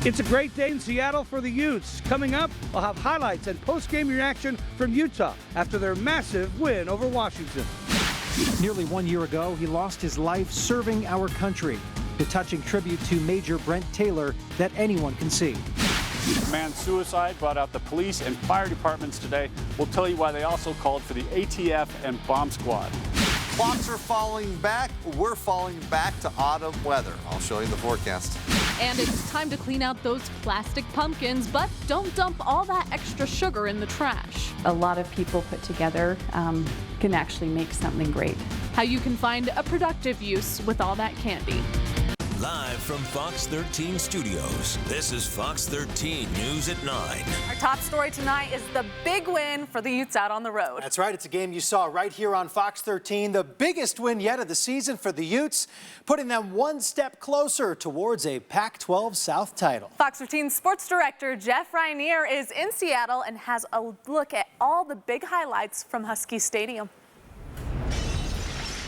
It's a great day in Seattle for the Utes. Coming up, I'll have highlights and post-game reaction from Utah after their massive win over Washington. Nearly 1 year ago, he lost his life serving our country. The touching tribute to Major Brent Taylor that anyone can see. Man's suicide brought out the police and fire departments today. We'll tell you why they also called for the ATF and bomb squad. Clocks are falling back. We're falling back to autumn weather. I'll show you the forecast. And it's time to clean out those plastic pumpkins, but don't dump all that extra sugar in the trash. A lot of people put together can actually make something great. How you can find a productive use with all that candy. Live from Fox 13 Studios, this is Fox 13 News at 9. Our top story tonight is the big win for the Utes out on the road. That's right. It's a game you saw right here on Fox 13. The biggest win yet of the season for the Utes, putting them one step closer towards a Pac-12 South title. Fox 13 sports director Jeff Rainier is in Seattle and has a look at all the big highlights from Husky Stadium.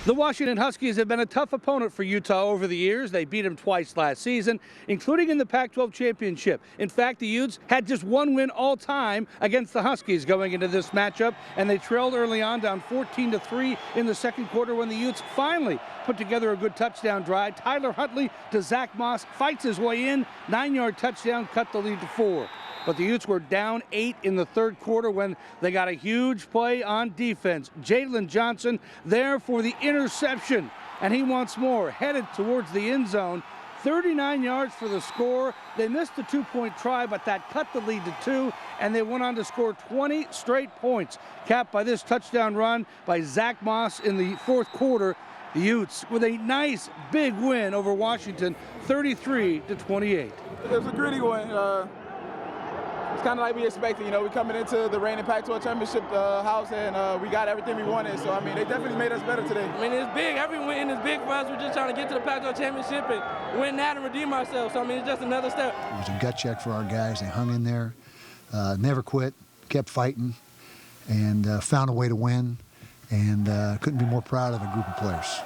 The Washington Huskies have been a tough opponent for Utah over the years. They beat them twice last season, including in the Pac-12 championship. In fact, the Utes had just one win all time against the Huskies going into this matchup, and they trailed early on, down 14-3 in the second quarter when the Utes finally put together a good touchdown drive. Tyler Huntley to Zach Moss, fights his way in, 9-yard touchdown, cut the lead to 4. But the Utes were down 8 in the third quarter when they got a huge play on defense. Jalen Johnson there for the interception, and he wants more, headed towards the end zone. 39 yards for the score. They missed the 2-point try, but that cut the lead to 2, and they went on to score 20 straight points, capped by this touchdown run by Zach Moss in the fourth quarter. The Utes with a nice big win over Washington, 33-28. It was a gritty one. It's kind of like we expected, you know, we're coming into the reigning Pac-12 championship house, and we got everything we wanted. So, I mean, they definitely made us better today. I mean, it's big. Every win is big for us. We're just trying to get to the Pac-12 championship and win that and redeem ourselves. So, I mean, it's just another step. It was a gut check for our guys. They hung in there, never quit, kept fighting, and found a way to win, and couldn't be more proud of a group of players.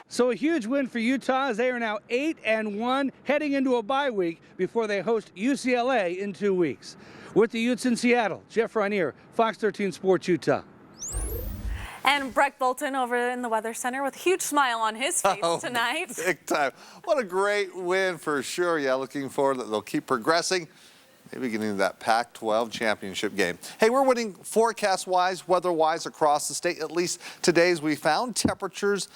So a huge win for Utah as they are now 8-1 heading into a bye week before they host UCLA in 2 weeks. With the Utes in Seattle, Jeff Rainier, Fox 13 Sports Utah. And Breck Bolton over in the Weather Center with a huge smile on his face tonight. Big time. What a great win for sure. Yeah, looking forward that they'll keep progressing. Maybe getting into that Pac-12 championship game. Hey, we're winning forecast-wise, weather-wise across the state, at least today as we found temperatures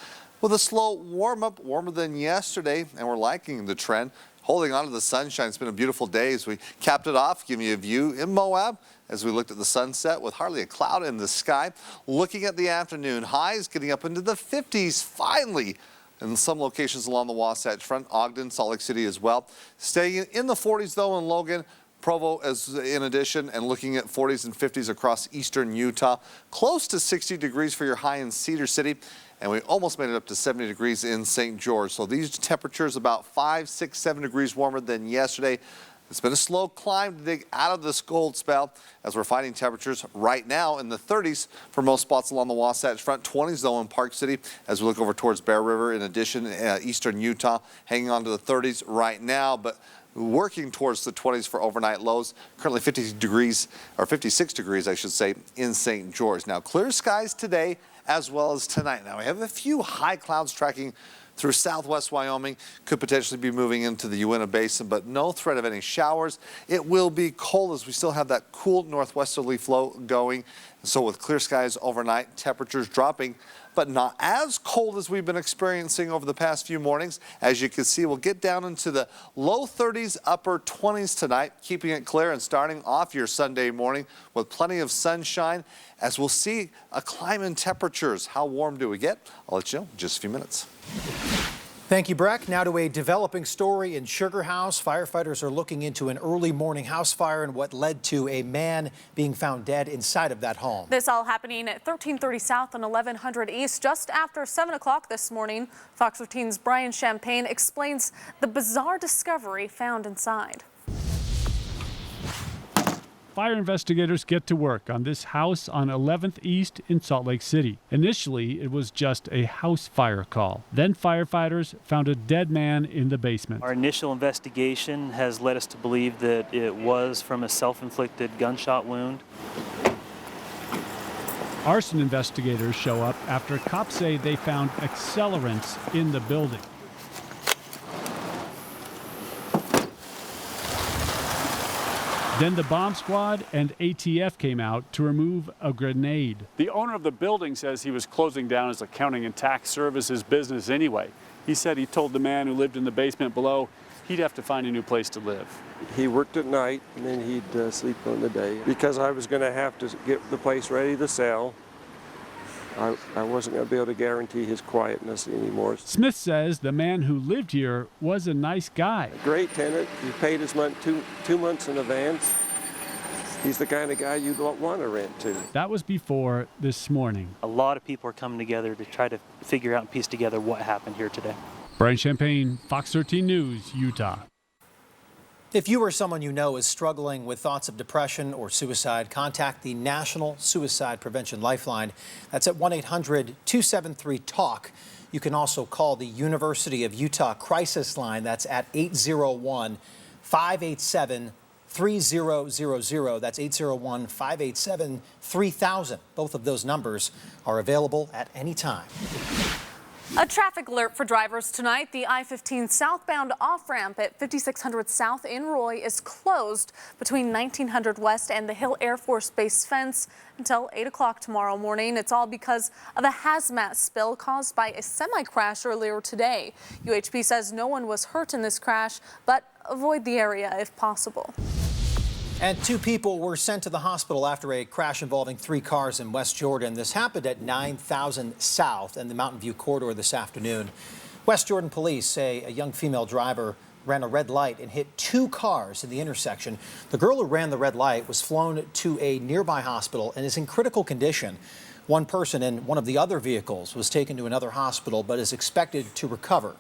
with a slow warm-up, warmer than yesterday, and we're liking the trend. Holding on to the sunshine. It's been a beautiful day as we capped it off, giving you a view in Moab as we looked at the sunset with hardly a cloud in the sky. Looking at the afternoon, highs getting up into the 50s finally in some locations along the Wasatch Front, Ogden, Salt Lake City as well. Staying in the 40s though in Logan, Provo as in addition, and looking at 40s and 50s across eastern Utah. Close to 60 degrees for your high in Cedar City. And we almost made it up to 70 degrees in St. George. So these temperatures about 5, 6, 7 degrees warmer than yesterday. It's been a slow climb to dig out of this cold spell as we're finding temperatures right now in the 30s for most spots along the Wasatch Front. 20s though in Park City as we look over towards Bear River. In addition, eastern Utah hanging on to the 30s right now, but working towards the 20s for overnight lows. Currently 50 degrees, or 56 degrees I should say, in St. George. Now clear skies today as well as tonight. Now we have a few high clouds tracking through southwest Wyoming, could potentially be moving into the Uinta Basin, but no threat of any showers. It will be cold as we still have that cool northwesterly flow going. And so with clear skies overnight, temperatures dropping, but not as cold as we've been experiencing over the past few mornings. As you can see, we'll get down into the low 30s, upper 20s tonight, keeping it clear and starting off your Sunday morning with plenty of sunshine as we'll see a climb in temperatures. How warm do we get? I'll let you know in just a few minutes. Thank you, Breck. Now to a developing story in Sugar House. Firefighters are looking into an early morning house fire and what led to a man being found dead inside of that home. This all happening at 1330 South and 1100 East just after 7 o'clock this morning. Fox 13's Brian Champagne explains the bizarre discovery found inside. fire investigators get to work on this house on 11th East in Salt Lake City. Initially, it was just a house fire call. Then firefighters found a dead man in the basement. Our initial investigation has led us to believe that it was from a self-inflicted gunshot wound. Arson investigators show up after cops say they found accelerants in the building. Then the bomb squad and ATF came out to remove a grenade. The owner of the building says he was closing down his accounting and tax services business anyway. He said he told the man who lived in the basement below he'd have to find a new place to live. He worked at night and then he'd sleep on the day. Because I was going to have to get the place ready to sell, I wasn't going to be able to guarantee his quietness anymore. Smith says the man who lived here was a nice guy. A great tenant. He paid his month two months in advance. He's the kind of guy you'd want to rent to. That was before this morning. A lot of people are coming together to try to figure out and piece together what happened here today. Brian Champagne, Fox 13 News, Utah. If you or someone you know is struggling with thoughts of depression or suicide, contact the National Suicide Prevention Lifeline. That's at 1-800-273-TALK. You can also call the University of Utah Crisis Line. That's at 801-587-3000. That's 801-587-3000. Both of those numbers are available at any time. A traffic alert for drivers tonight. The I-15 southbound off-ramp at 5600 South in Roy is closed between 1900 West and the Hill Air Force Base fence until 8 o'clock tomorrow morning. It's all because of a hazmat spill caused by a semi-crash earlier today. UHP says no one was hurt in this crash, but avoid the area if possible. And 2 people were sent to the hospital after a crash involving 3 cars in West Jordan. This happened at 9000 South and the Mountain View corridor this afternoon. West Jordan police say a young female driver ran a red light and hit 2 cars in the intersection. The girl who ran the red light was flown to a nearby hospital and is in critical condition. One person in one of the other vehicles was taken to another hospital but is expected to recover.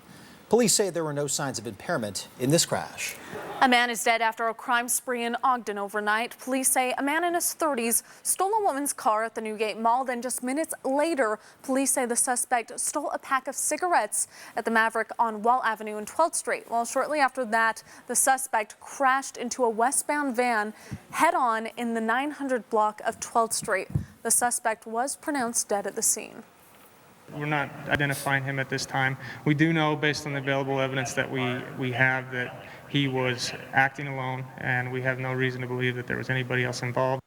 Police say there were no signs of impairment in this crash. A man is dead after a crime spree in Ogden overnight. Police say a man in his 30s stole a woman's car at the Newgate Mall. Then just minutes later, police say the suspect stole a pack of cigarettes at the Maverick on Wall Avenue and 12th Street. Well, shortly after that, the suspect crashed into a westbound van head-on in the 900 block of 12th Street. The suspect was pronounced dead at the scene. We're not identifying him at this time. We do know, based on the available evidence that we have, that he was acting alone, and we have no reason to believe that there was anybody else involved.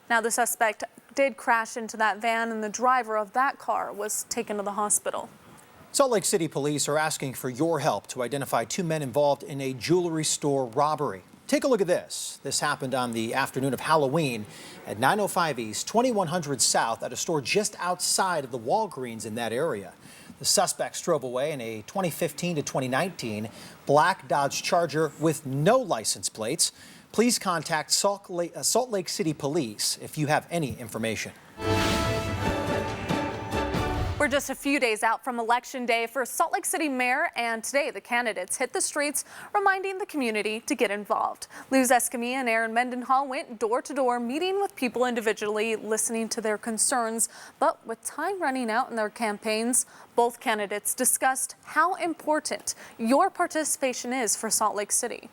Now, the suspect did crash into that van, and the driver of that car was taken to the hospital. Salt Lake City police are asking for your help to identify 2 men involved in a jewelry store robbery. Take a look at this. This happened on the afternoon of Halloween at 905 East, 2100 South at a store just outside of the Walgreens in that area. The suspects drove away in a 2015 to 2019 black Dodge Charger with no license plates. Please contact Salt Lake City Police if you have any information. We're just a few days out from Election Day for Salt Lake City Mayor, and today the candidates hit the streets reminding the community to get involved. Luz Escamilla and Aaron Mendenhall went door to door, meeting with people individually, listening to their concerns. But with time running out in their campaigns, both candidates discussed how important your participation is for Salt Lake City.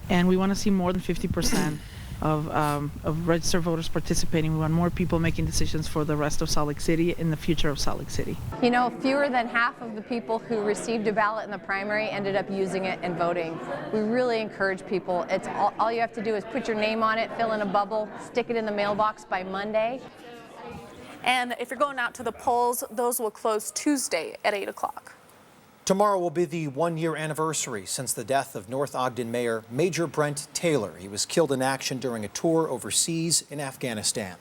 And we want to see more than 50% of registered voters participating. We want more people making decisions for the rest of Salt Lake City and the future of Salt Lake City. You know, fewer than half of the people who received a ballot in the primary ended up using it and voting. We really encourage people. It's all you have to do is put your name on it, fill in a bubble, stick it in the mailbox by Monday. And if you're going out to the polls, those will close Tuesday at 8 o'clock. Tomorrow will be the 1-year anniversary since the death of North Ogden Mayor Major Brent Taylor. He was killed in action during a tour overseas in Afghanistan.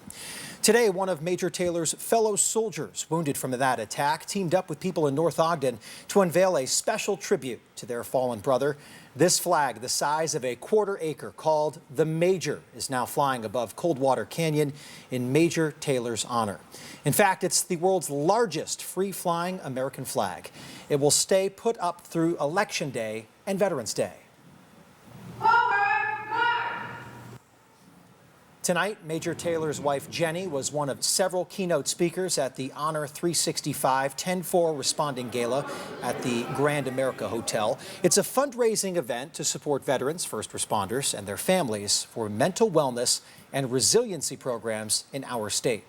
Today, one of Major Taylor's fellow soldiers wounded from that attack teamed up with people in North Ogden to unveil a special tribute to their fallen brother. This flag, the size of a quarter acre, called the Major, is now flying above Coldwater Canyon in Major Taylor's honor. In fact, it's the world's largest free-flying American flag. It will stay put up through Election Day and Veterans Day. Tonight, Major Taylor's wife, Jenny, was one of several keynote speakers at the Honor 365 10-4 Responding Gala at the Grand America Hotel. It's a fundraising event to support veterans, first responders, and their families for mental wellness and resiliency programs in our state.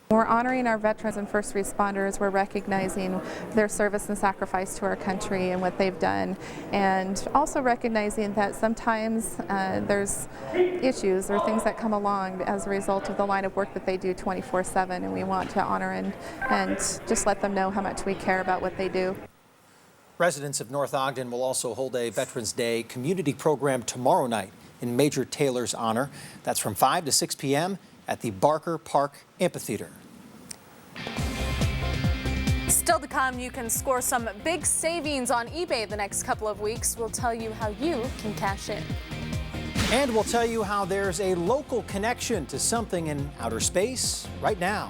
We're honoring our veterans and first responders. We're recognizing their service and sacrifice to our country and what they've done, and also recognizing that sometimes there's issues or things that come along as a result of the line of work that they do 24/7, and we want to honor and just let them know how much we care about what they do. Residents of North Ogden will also hold a Veterans Day community program tomorrow night in Major Taylor's honor. That's from 5 to 6 p.m. at the Barker Park Amphitheater. Still to come, you can score some big savings on eBay the next couple of weeks. We'll tell you how you can cash in. And we'll tell you how there's a local connection to something in outer space right now.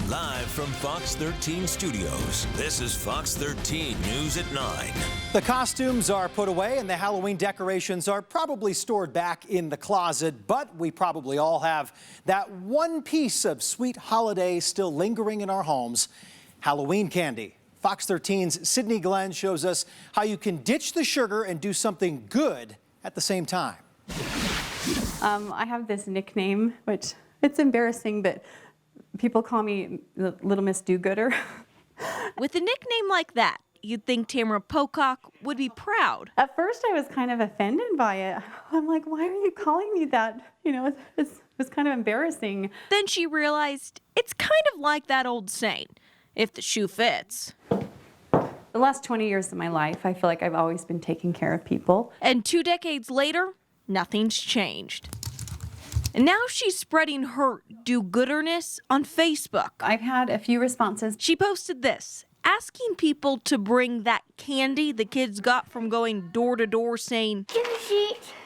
Live from Fox 13 Studios, this is Fox 13 News at 9. The costumes are put away and the Halloween decorations are probably stored back in the closet, but we probably all have that one piece of sweet holiday still lingering in our homes, Halloween candy. Fox 13's Sydney Glenn shows us how you can ditch the sugar and do something good at the same time. I have this nickname, which it's embarrassing, but people call me Little Miss Do-Gooder. With a nickname like that, you'd think Tamara Pocock would be proud. At first, I was kind of offended by it. I'm like, why are you calling me that? You know, it's kind of embarrassing. Then she realized it's kind of like that old saying, if the shoe fits. The last 20 years of my life, I feel like I've always been taking care of people. And 2 decades later, nothing's changed. And now she's spreading her do-gooderness on Facebook. I've had a few responses. She posted this, asking people to bring that candy the kids got from going door to door saying,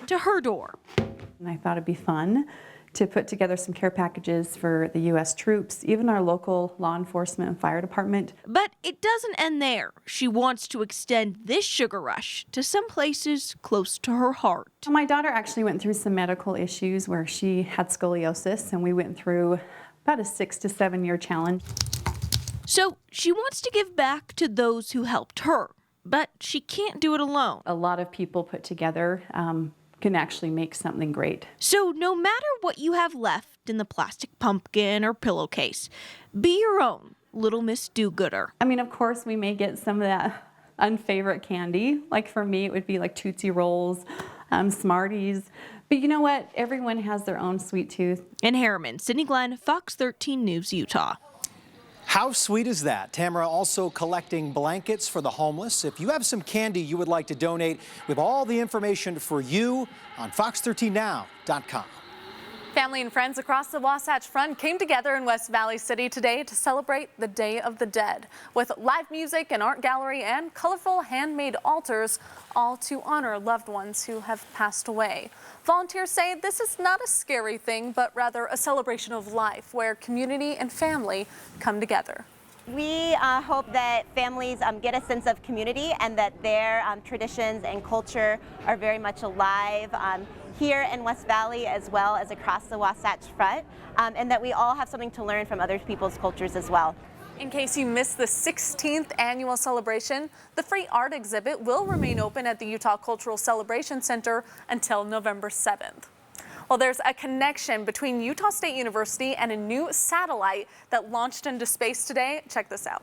to her door. And I thought it'd be fun to put together some care packages for the U.S. troops, even our local law enforcement and fire department. But it doesn't end there. She wants to extend this sugar rush to some places close to her heart. My daughter actually went through some medical issues where she had scoliosis, and we went through about a 6 to 7 year challenge. So she wants to give back to those who helped her, but she can't do it alone. A lot of people put together can actually make something great. So no matter what you have left in the plastic pumpkin or pillowcase, be your own Little Miss Do-Gooder. I mean, of course, we may get some of that unfavorite candy. Like for me, it would be like Tootsie Rolls, Smarties. But you know what? Everyone has their own sweet tooth. In Harriman, Sydney Glenn, Fox 13 News, Utah. How sweet is that? Tamara also collecting blankets for the homeless. If you have some candy you would like to donate, we have all the information for you on fox13now.com. Family and friends across the Wasatch Front came together in West Valley City today to celebrate the Day of the Dead with live music, an art gallery, and colorful handmade altars, all to honor loved ones who have passed away. Volunteers say this is not a scary thing, but rather a celebration of life where community and family come together. We hope that families get a sense of community and that their traditions and culture are very much alive here in West Valley as well as across the Wasatch Front, and that we all have something to learn from other people's cultures as well. In case you missed the 16th annual celebration, the free art exhibit will remain open at the Utah Cultural Celebration Center until November 7th. Well, there's a connection between Utah State University and a new satellite that launched into space today. Check this out.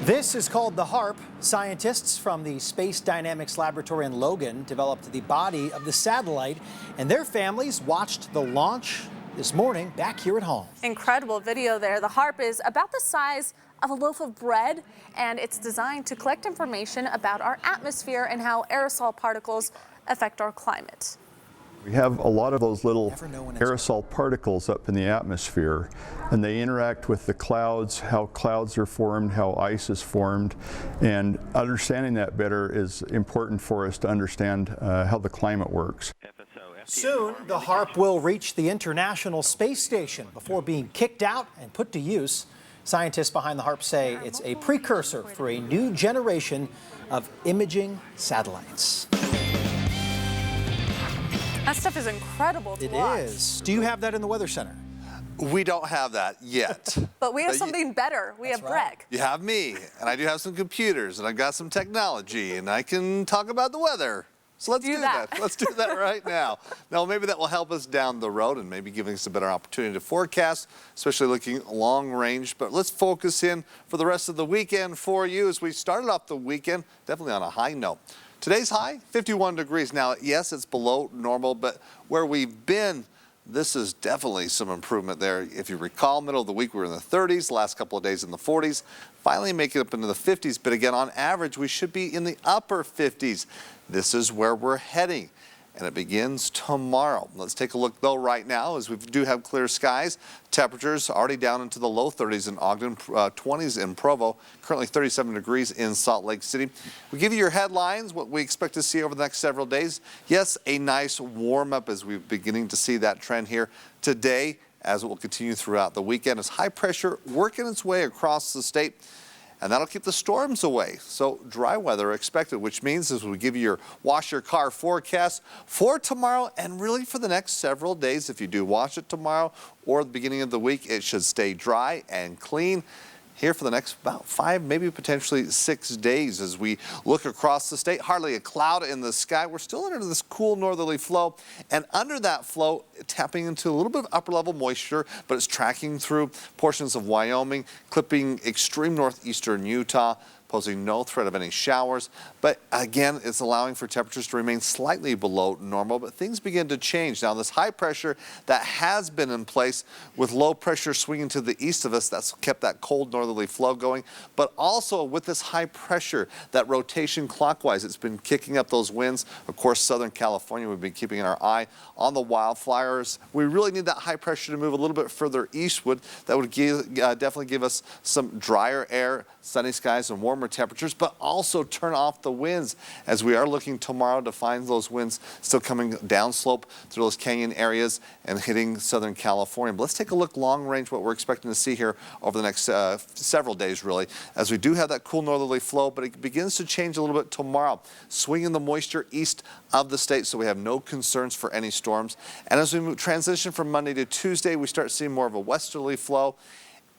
This is called the HARP. Scientists from the Space Dynamics Laboratory in Logan developed the body of the satellite, and their families watched the launch this morning back here at home. Incredible video there. The HARP is about the size of a loaf of bread, and it's designed to collect information about our atmosphere and how aerosol particles affect our climate. We have a lot of those little aerosol particles up in the atmosphere, and they interact with the clouds, how clouds are formed, how ice is formed, and understanding that better is important for us to understand how the climate works. Soon, the HARP will reach the International Space Station before being kicked out and put to use. Scientists behind the HARP say it's a precursor for a new generation of imaging satellites. That stuff is incredible to watch. It is. Do you have that in the Weather Center? We don't have that yet. But we have something better. We have Breck. You have me, and I do have some computers, and I've got some technology, and I can talk about the weather. So let's do that. Let's do that right now. Now, maybe that will help us down the road and maybe giving us a better opportunity to forecast, especially looking long range. But let's focus in for the rest of the weekend for you as we started off the weekend, definitely on a high note. Today's high, 51 degrees. Now, yes, it's below normal, but where we've been, this is definitely some improvement there. If you recall, middle of the week, we were in the 30s, the last couple of days in the 40s, finally making it up into the 50s. But again, on average, we should be in the upper 50s. This is where we're heading, and it begins tomorrow. Let's take a look, though, right now, as we do have clear skies. Temperatures already down into the low 30s in Ogden, 20s in Provo, currently 37 degrees in Salt Lake City. We give you your headlines, what we expect to see over the next several days. Yes, a nice warm-up as we're beginning to see that trend here today, as it will continue throughout the weekend as high pressure working its way across the state. And that'll keep the storms away. So dry weather expected, which means as we give you your wash your car forecast for tomorrow and really for the next several days. If you do wash it tomorrow or the beginning of the week, it should stay dry and clean here for the next about 5, maybe potentially 6 days as we look across the state. Hardly a cloud in the sky. We're still under this cool northerly flow, and under that flow, tapping into a little bit of upper level moisture, but it's tracking through portions of Wyoming, clipping extreme northeastern Utah, posing no threat of any showers. But again, it's allowing for temperatures to remain slightly below normal, but things begin to change. Now, this high pressure that has been in place with low pressure swinging to the east of us, that's kept that cold northerly flow going. But also with this high pressure, that rotation clockwise, it's been kicking up those winds. Of course, Southern California, we've been keeping our eye on the wildfires. We really need that high pressure to move a little bit further eastward. That would definitely give us some drier air, sunny skies, and warmer temperatures, but also turn off the winds as we are looking tomorrow to find those winds still coming downslope through those canyon areas and hitting Southern California. But let's take a look long range, what we're expecting to see here over the next several days, really, as we do have that cool northerly flow, but it begins to change a little bit tomorrow, swinging the moisture east of the state, so we have no concerns for any storms. And as we transition from Monday to Tuesday, we start seeing more of a westerly flow.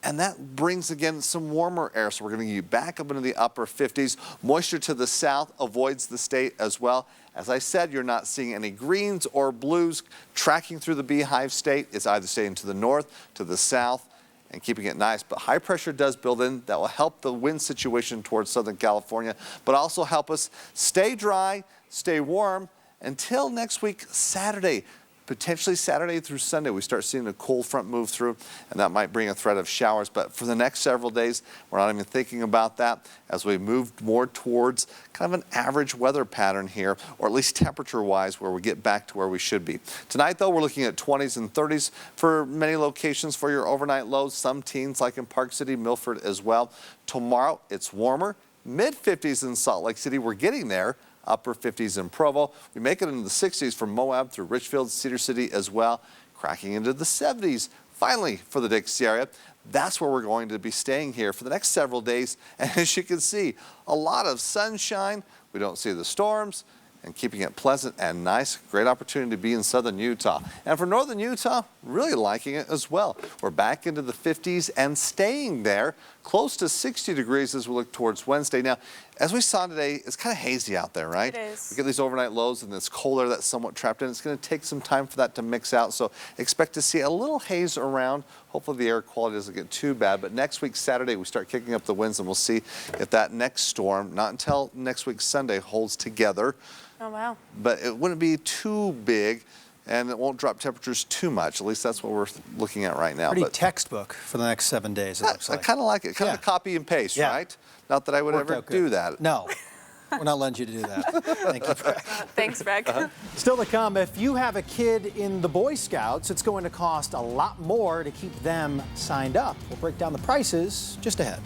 And that brings, again, some warmer air. So we're going to get back up into the upper 50s. Moisture to the south avoids the state as well. As I said, you're not seeing any greens or blues tracking through the Beehive State. It's either staying to the north, to the south, and keeping it nice. But high pressure does build in. That will help the wind situation towards Southern California, but also help us stay dry, stay warm until next week, Saturday. Potentially Saturday through Sunday, we start seeing a cold front move through, and that might bring a threat of showers. But for the next several days, we're not even thinking about that as we move more towards kind of an average weather pattern here, or at least temperature-wise, where we get back to where we should be. Tonight, though, we're looking at 20s and 30s for many locations for your overnight lows, some teens like in Park City, Milford as well. Tomorrow, it's warmer, mid-50s in Salt Lake City. We're getting there. Upper 50s in Provo. We make it into the 60s from Moab through Richfield, Cedar City as well, cracking into the 70s finally for the Dixie area. That's where we're going to be staying here for the next several days. And as you can see, a lot of sunshine. We don't see the storms, and keeping it pleasant and nice. Great opportunity to be in southern Utah. And for northern Utah, really liking it as well. We're back into the 50s and staying there, close to 60 degrees as we look towards Wednesday. Now, as we saw today, it's kind of hazy out there, right? It is. We get these overnight lows and this cold air that's somewhat trapped in. It's going to take some time for that to mix out. So expect to see a little haze around. Hopefully the air quality doesn't get too bad. But next week, Saturday, we start kicking up the winds, and we'll see if that next storm, not until next week, Sunday, holds together. Oh, wow. But it wouldn't be too big, and it won't drop temperatures too much. At least that's what we're looking at right now. Pretty textbook for the next 7 days, it looks like. I kind of like it. Kind of copy and paste, right? Not that I would ever do that. No. We're not letting you to do that. Thank you, Greg. Thanks, Greg. Still to come, if you have a kid in the Boy Scouts, it's going to cost a lot more to keep them signed up. We'll break down the prices just ahead.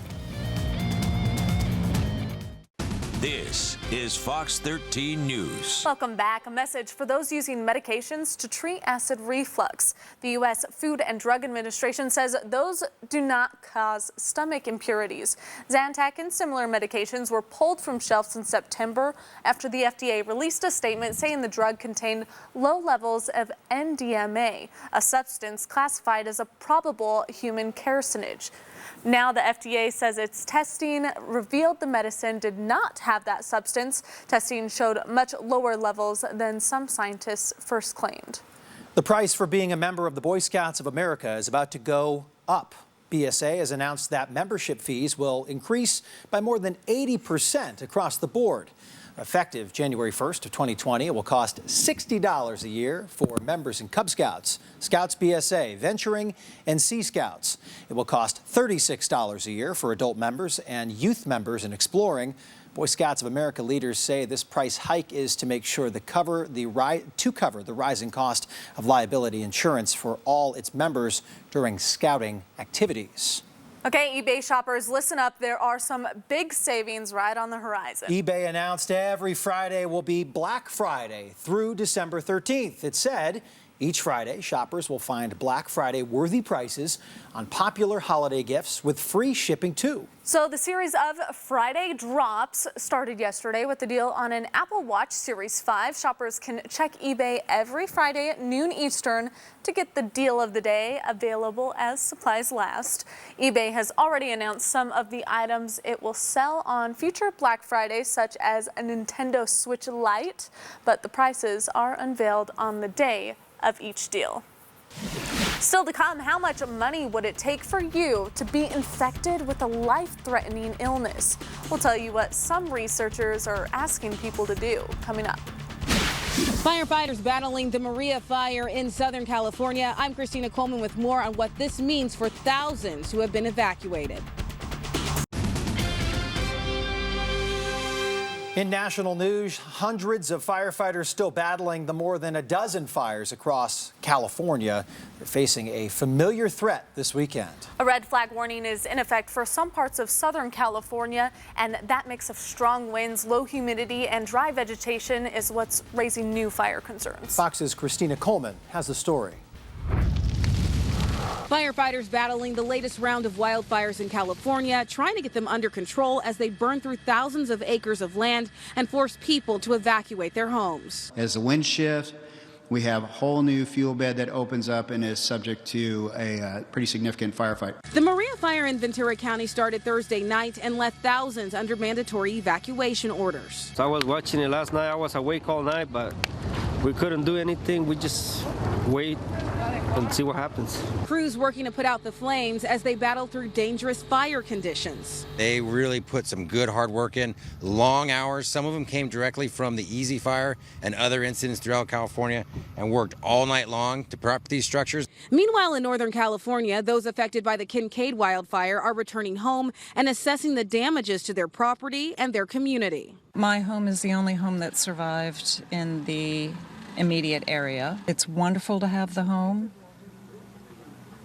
This is Fox 13 News. Welcome back. A message for those using medications to treat acid reflux. The U.S. Food and Drug Administration says those do not cause stomach impurities. Zantac and similar medications were pulled from shelves in September after the FDA released a statement saying the drug contained low levels of NDMA, a substance classified as a probable human carcinogen. Now the FDA says its testing revealed the medicine did not have that substance. Testing showed much lower levels than some scientists first claimed. The price for being a member of the Boy Scouts of America is about to go up. BSA has announced that membership fees will increase by more than 80% across the board. Effective January 1st of 2020, it will cost $60 a year for members in Cub Scouts, Scouts BSA, Venturing, and Sea Scouts. It will cost $36 a year for adult members and youth members in Exploring. Boy Scouts of America leaders say this price hike is to make sure to cover the rising cost of liability insurance for all its members during scouting activities. Okay, eBay shoppers, listen up. There are some big savings right on the horizon. eBay announced every Friday will be Black Friday through December 13th. It said each Friday, shoppers will find Black Friday worthy prices on popular holiday gifts with free shipping too. So the series of Friday drops started yesterday with the deal on an Apple Watch Series 5. Shoppers can check eBay every Friday at noon Eastern to get the deal of the day, available as supplies last. eBay has already announced some of the items it will sell on future Black Fridays, such as a Nintendo Switch Lite, but the prices are unveiled on the day of each deal. Still to come, how much money would it take for you to be infected with a life-threatening illness? We'll tell you what some researchers are asking people to do coming up. Firefighters battling the Maria fire in Southern California. I'm Christina Coleman with more on what this means for thousands who have been evacuated. In national news, hundreds of firefighters still battling the more than a dozen fires across California. They're facing a familiar threat this weekend. A red flag warning is in effect for some parts of Southern California, and that mix of strong winds, low humidity, and dry vegetation is what's raising new fire concerns. Fox's Christina Coleman has the story. Firefighters battling the latest round of wildfires in California, trying to get them under control as they burn through thousands of acres of land and force people to evacuate their homes. As the wind shifts, we have a whole new fuel bed that opens up and is subject to a pretty significant firefight. The Maria fire in Ventura County started Thursday night and left thousands under mandatory evacuation orders. So I was watching it last night. I was awake all night, but we couldn't do anything. We just wait and see what happens. Crews working to put out the flames as they battle through dangerous fire conditions. They really put some good hard work in, long hours. Some of them came directly from the Easy Fire and other incidents throughout California and worked all night long to prep these structures. Meanwhile, in Northern California, those affected by the Kincade wildfire are returning home and assessing the damages to their property and their community. My home is the only home that survived in the immediate area. It's wonderful to have the home.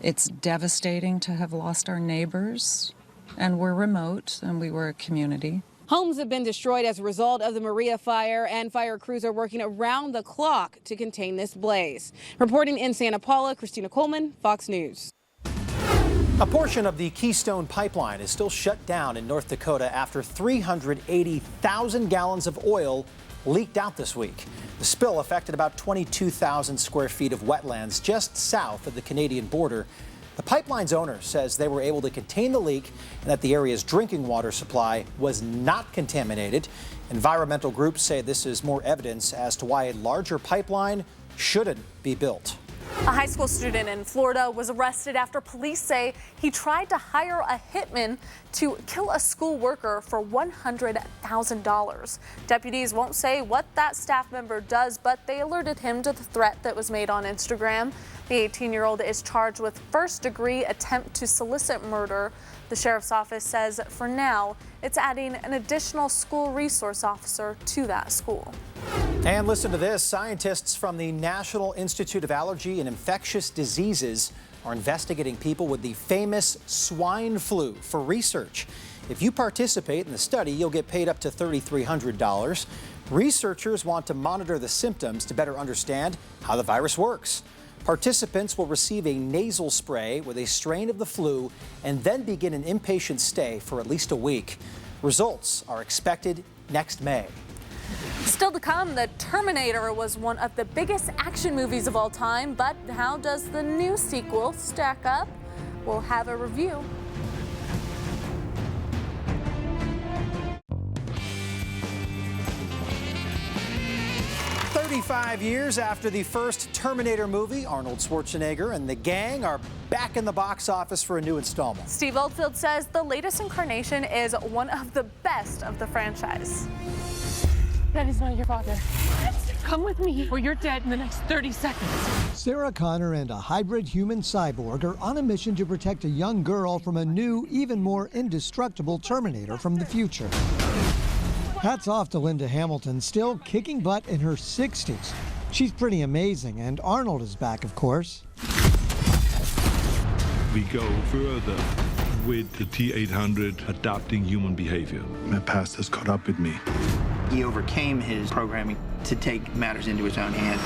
It's devastating to have lost our neighbors, and we're remote, and we were a community. Homes have been destroyed as a result of the Maria fire, and fire crews are working around the clock to contain this blaze. Reporting in Santa Paula, Christina Coleman, Fox News. A portion of the Keystone Pipeline is still shut down in North Dakota after 380,000 gallons of oil leaked out this week. The spill affected about 22,000 square feet of wetlands just south of the Canadian border. The pipeline's owner says they were able to contain the leak and that the area's drinking water supply was not contaminated. Environmental groups say this is more evidence as to why a larger pipeline shouldn't be built. A high school student in Florida was arrested after police say he tried to hire a hitman to kill a school worker for $100,000. Deputies won't say what that staff member does, but they alerted him to the threat that was made on Instagram. The 18-year-old is charged with first-degree attempt to solicit murder. The sheriff's office says for now, it's adding an additional school resource officer to that school. And listen to this. Scientists from the National Institute of Allergy and Infectious Diseases are investigating people with the famous swine flu for research. If you participate in the study, you'll get paid up to $3,300. Researchers want to monitor the symptoms to better understand how the virus works. Participants will receive a nasal spray with a strain of the flu and then begin an inpatient stay for at least a week. Results are expected next May. Still to come, The Terminator was one of the biggest action movies of all time, but how does the new sequel stack up? We'll have a review. "35 years after the first Terminator movie, Arnold Schwarzenegger and the gang are back in the box office for a new installment. Steve Oldfield says the latest incarnation is one of the best of the franchise. That is not your father. Come with me, or you're dead in the next 30 seconds. Sarah Connor and a hybrid human cyborg are on a mission to protect a young girl from a new, even more indestructible Terminator from the future. Hats off to Linda Hamilton, still kicking butt in her 60s. She's pretty amazing, and Arnold is back, of course. We go further with the T-800 adapting human behavior. My past has caught up with me. He overcame his programming to take matters into his own hands.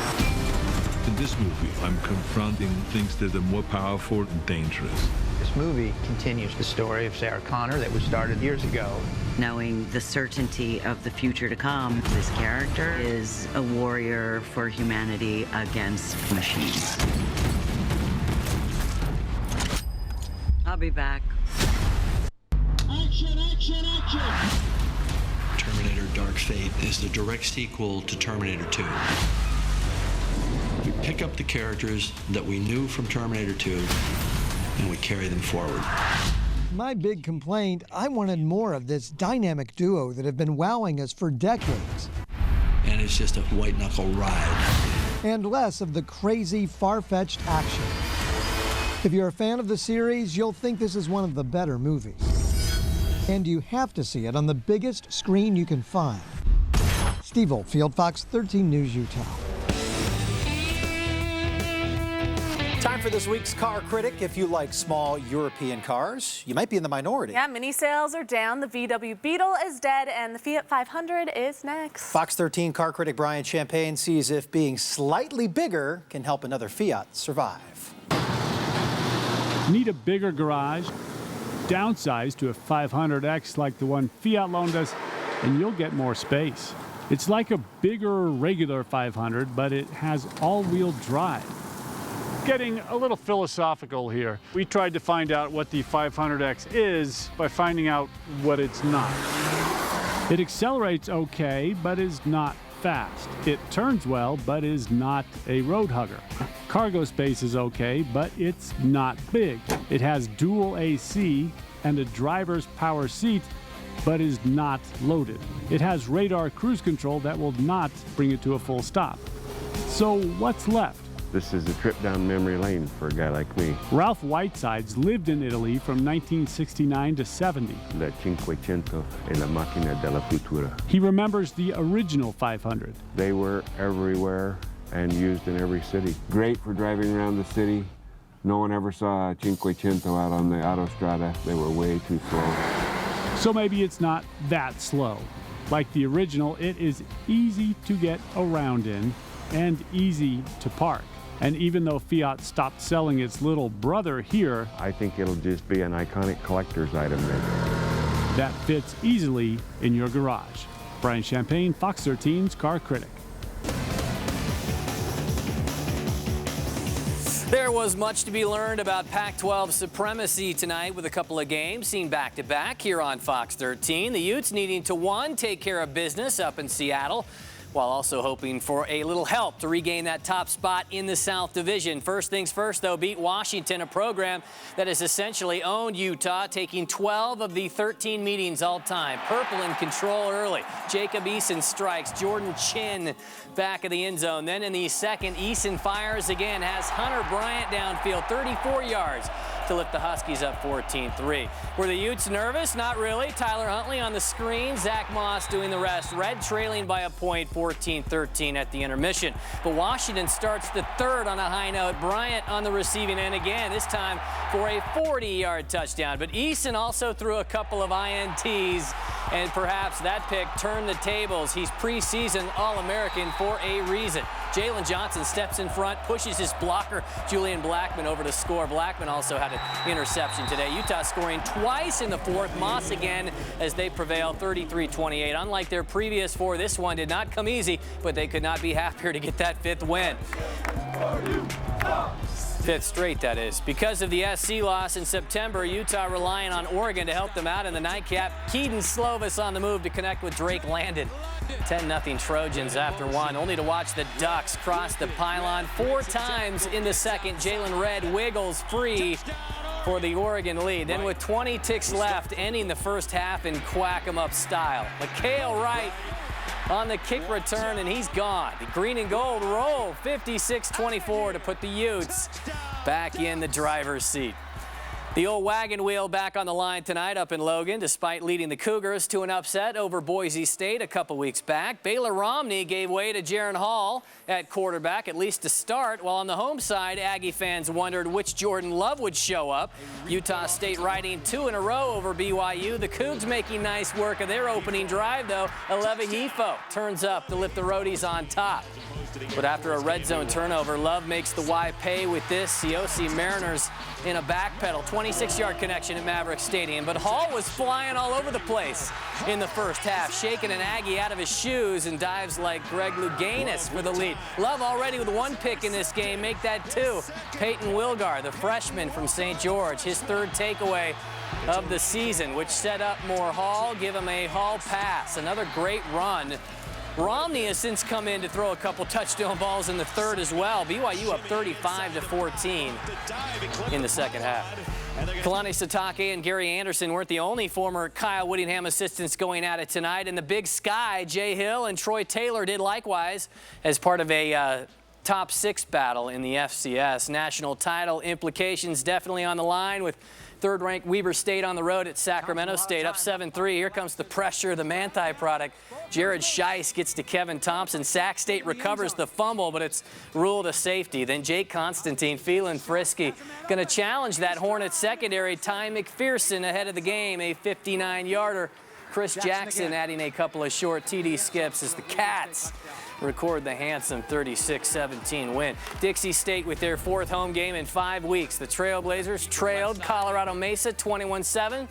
In this movie, I'm confronting things that are more powerful and dangerous. This movie continues the story of Sarah Connor that was started years ago. Knowing the certainty of the future to come, this character is a warrior for humanity against machines. I'll be back. Action, action, action! Terminator Dark Fate is the direct sequel to Terminator 2. We pick up the characters that we knew from Terminator 2 and we carry them forward. My big complaint, I wanted more of this dynamic duo that have been wowing us for decades. And it's just a white-knuckle ride. And less of the crazy, far-fetched action. If you're a fan of the series, you'll think this is one of the better movies. And you have to see it on the biggest screen you can find. Steve Oldfield, Fox 13 News, Utah. Time for this week's Car Critic. If you like small European cars, you might be in the minority. Yeah, mini sales are down. The VW Beetle is dead, and the Fiat 500 is next. Fox 13 Car Critic Brian Champagne sees if being slightly bigger can help another Fiat survive. Need a bigger garage? Downsize to a 500X like the one Fiat loaned us, and you'll get more space. It's like a bigger regular 500, but it has all-wheel drive. Getting a little philosophical here. We tried to find out what the 500X is by finding out what it's not. It accelerates okay, but is not fast. It turns well, but is not a road hugger. Cargo space is okay, but it's not big. It has dual AC and a driver's power seat, but is not loaded. It has radar cruise control that will not bring it to a full stop. So what's left? This is a trip down memory lane for a guy like me. Ralph Whitesides lived in Italy from 1969 to 70. La Cinquecento e la macchina della futura. He remembers the original 500. They were everywhere and used in every city. Great for driving around the city. No one ever saw a Cinquecento out on the autostrada. They were way too slow. So maybe it's not that slow. Like the original, it is easy to get around in and easy to park. And even though Fiat stopped selling its little brother here, I think it'll just be an iconic collector's item then. That fits easily in your garage. Brian Champagne, Fox 13's Car Critic. There was much to be learned about Pac-12 supremacy tonight with a couple of games seen back-to-back here on Fox 13. The Utes needing to, one, take care of business up in Seattle, while also hoping for a little help to regain that top spot in the South Division. First things first, though, beat Washington, a program that has essentially owned Utah, taking 12 of the 13 meetings all time. Purple in control early. Jacob Eason strikes. Jordan Chin back of the end zone. Then in the second, Eason fires again, has Hunter Bryant downfield, 34 yards. to lift the Huskies up 14-3. Were the Utes nervous? Not really. Tyler Huntley on the screen. Zach Moss doing the rest. Red trailing by a point, 14-13 at the intermission. But Washington starts the third on a high note. Bryant on the receiving end again, this time for a 40-yard touchdown. But Eason also threw a couple of INTs, and perhaps that pick turned the tables. He's preseason All-American for a reason. Jalen Johnson steps in front, pushes his blocker, Julian Blackman, over to score. Blackman also had an interception today. Utah scoring twice in the fourth. Moss again as they prevail 33-28. Unlike their previous four, this one did not come easy, but they could not be happier to get that fifth win. Fifth straight, that is. Because of the SC loss in September, Utah relying on Oregon to help them out in the nightcap. Keaton Slovis on the move to connect with Drake Landon. 10-0 Trojans after one, only to watch the Ducks cross the pylon 4 times in the second. Jalen Red wiggles free for the Oregon lead. Then with 20 ticks left, ending the first half in quack-em-up style. Mikhail Wright on the kick return, and he's gone. The green and gold roll 56-24 to put the Utes back in the driver's seat. The old wagon wheel back on the line tonight up in Logan, despite leading the Cougars to an upset over Boise State a couple weeks back. Baylor Romney gave way to Jaron Hall at quarterback, at least to start, while on the home side, Aggie fans wondered which Jordan Love would show up. Utah State riding 2 in a row over BYU. The Cougs making nice work of their opening drive, though. Aleva Hifo turns up to lift the Roadies on top. But after a red zone turnover, Love makes the Y pay with this. COC Mariners in a backpedal, 26-yard connection at Maverick Stadium. But Hall was flying all over the place in the first half, shaking an Aggie out of his shoes, and dives like Greg Louganis for the lead. Love already with 1 pick in this game, make that 2. Peyton Wilgar, the freshman from St. George, his 3rd takeaway of the season, which set up more Hall, give him a Hall pass. Another great run. Romney has since come in to throw a couple touchdown balls in the 3rd as well. BYU up 35-14 in the second half. Kalani Sitake and Gary Anderson weren't the only former Kyle Whittingham assistants going at it tonight. In the Big Sky, Jay Hill and Troy Taylor did likewise as part of a top 6 battle in the FCS. National title implications definitely on the line, with 3rd-ranked Weber State on the road at Sacramento State, up 7-3. Here comes the pressure, the Manti product. Jared Scheisse gets to Kevin Thompson. Sac State recovers the fumble, but it's ruled a safety. Then Jake Constantine feeling frisky. Going to challenge that Hornets secondary. Ty McPherson ahead of the game, a 59-yarder. Chris Jackson adding a couple of short TD skips as the Cats record the handsome 36-17 win. Dixie State with their 4th home game in 5 weeks. The Trailblazers trailed Colorado Mesa 21-7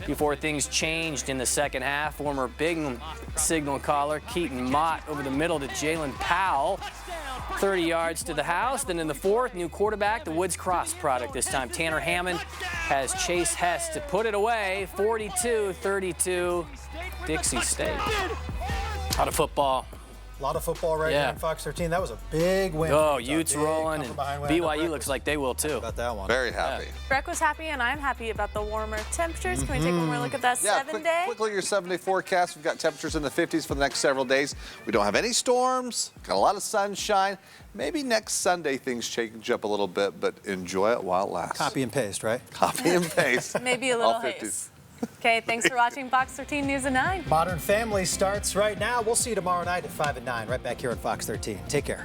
before things changed in the second half. Former Big signal caller Keaton Mott over the middle to Jalen Powell. 30 yards to the house. Then in the 4th, new quarterback, the Woods Cross product this time. Tanner Hammond has Chase Hess to put it away. 42-32, Dixie State. Out of football. A lot of football right here on Fox 13. That was a big win. Oh, Utes rolling, and BYU looks like they will too. About that one. Very happy. Breck was happy, and I'm happy about the warmer temperatures. Can we take one more look at that 7-day? Quick look at your 7-day forecast. We've got temperatures in the 50s for the next several days. We don't have any storms. Got a lot of sunshine. Maybe next Sunday things change up a little bit, but enjoy it while it lasts. Copy and paste, right? Copy and paste. Maybe a little haze. Okay, thanks for watching Fox 13 News at 9. Modern Family starts right now. We'll see you tomorrow night at 5 and 9, right back here on Fox 13. Take care.